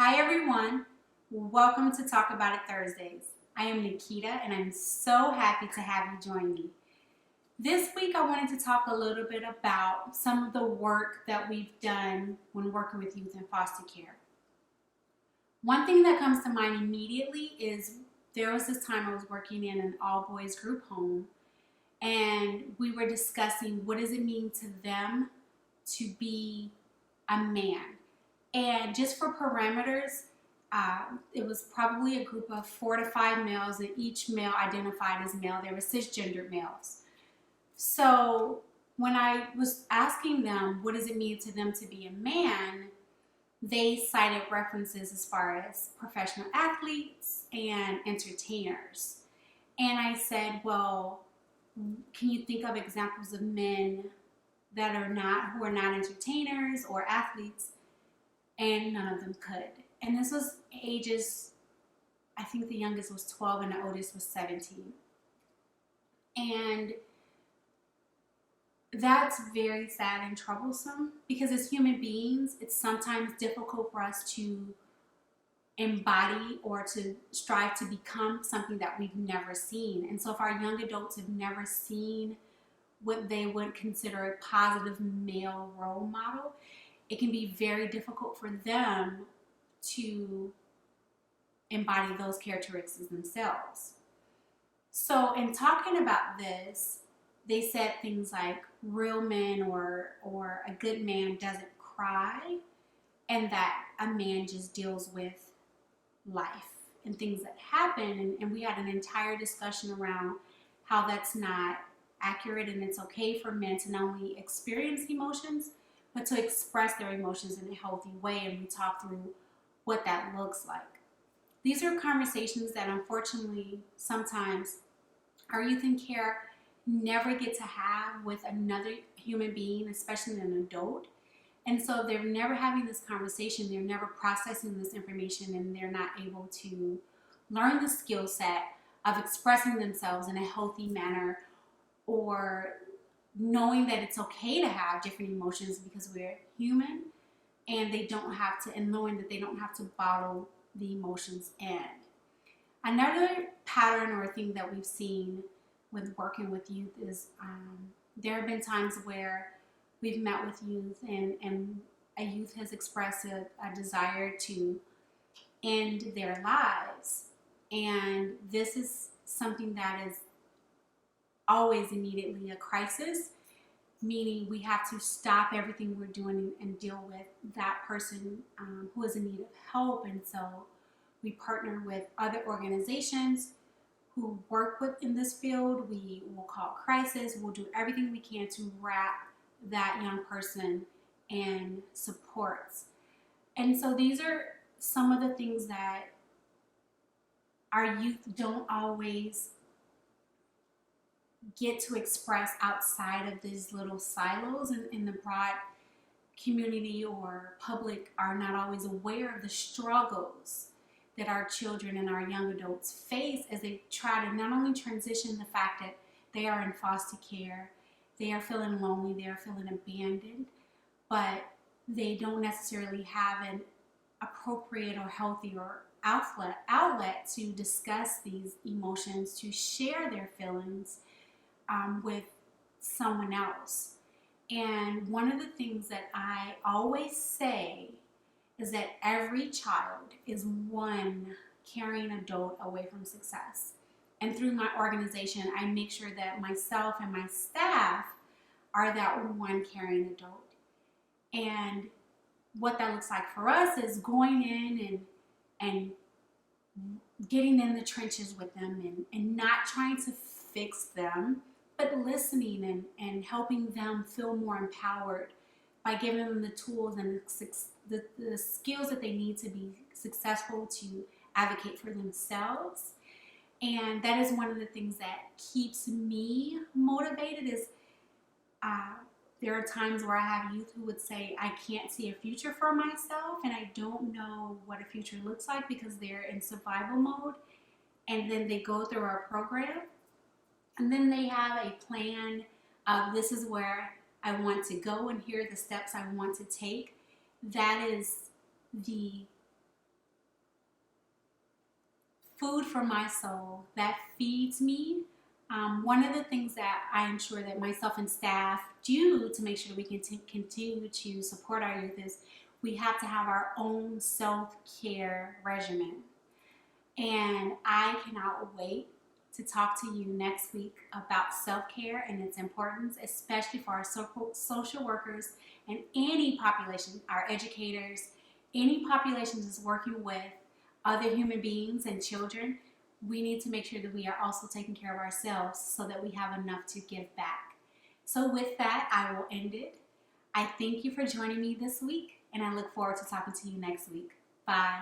Hi everyone, welcome to Talk About It Thursdays. I am Nikita and I'm so happy to have you join me. This week I wanted to talk a little bit about some of the work that we've done when working with youth in foster care. One thing that comes to mind immediately is there was this time I was working in an all boys group home and we were discussing what does it mean to them to be a man. And just for parameters, it was probably a group of 4 to 5 males, and each male identified as male. They were cisgendered males. So when I was asking them, what does it mean to them to be a man, they cited references as far as professional athletes and entertainers. And I said, well, can you think of examples of men that who are not entertainers or athletes? And none of them could. And this was ages, I think the youngest was 12 and the oldest was 17. And that's very sad and troublesome because as human beings, it's sometimes difficult for us to embody or to strive to become something that we've never seen. And so if our young adults have never seen what they would consider a positive male role model, it can be very difficult for them to embody those characteristics themselves. So in talking about this, they said things like real men or a good man doesn't cry, and that a man just deals with life and things that happen. And we had an entire discussion around how that's not accurate and it's okay for men to not only experience emotions, but to express their emotions in a healthy way. And we talk through what that looks like. These are conversations that unfortunately sometimes our youth in care never get to have with another human being, especially an adult. And so they're never having this conversation, they're never processing this information, and they're not able to learn the skill set of expressing themselves in a healthy manner, or knowing that it's okay to have different emotions because we're human, and knowing that they don't have to bottle the emotions in. Another pattern or thing that we've seen with working with youth is there have been times where we've met with youth and a youth has expressed a desire to end their lives. And this is something that is always immediately a crisis, meaning we have to stop everything we're doing and deal with that person who is in need of help. And so we partner with other organizations who work in this field. We will call crisis. We'll do everything we can to wrap that young person in supports. And so these are some of the things that our youth don't always get to express outside of these little silos, and in the broad community or public are not always aware of the struggles that our children and our young adults face as they try to not only transition the fact that they are in foster care, they are feeling lonely, they are feeling abandoned, but they don't necessarily have an appropriate or healthy or outlet to discuss these emotions, to share their feelings with someone else. And one of the things that I always say is that every child is one caring adult away from success. And through my organization, I make sure that myself and my staff are that one caring adult. And what that looks like for us is going in and getting in the trenches with them and not trying to fix them, but listening and helping them feel more empowered by giving them the tools and the skills that they need to be successful to advocate for themselves. And that is one of the things that keeps me motivated is there are times where I have youth who would say, I can't see a future for myself and I don't know what a future looks like because they're in survival mode. And then they go through our program and then they have a plan of this is where I want to go and here are the steps I want to take. That is the food for my soul that feeds me. One of the things that I ensure that myself and staff do to make sure that we can continue to support our youth is we have to have our own self-care regimen. And I cannot wait to talk to you next week about self-care and its importance, especially for our social workers and any population, our educators, any population that's working with other human beings and children. We need to make sure that we are also taking care of ourselves so that we have enough to give back. So with that, I will end it. I thank you for joining me this week, and I look forward to talking to you next week. Bye.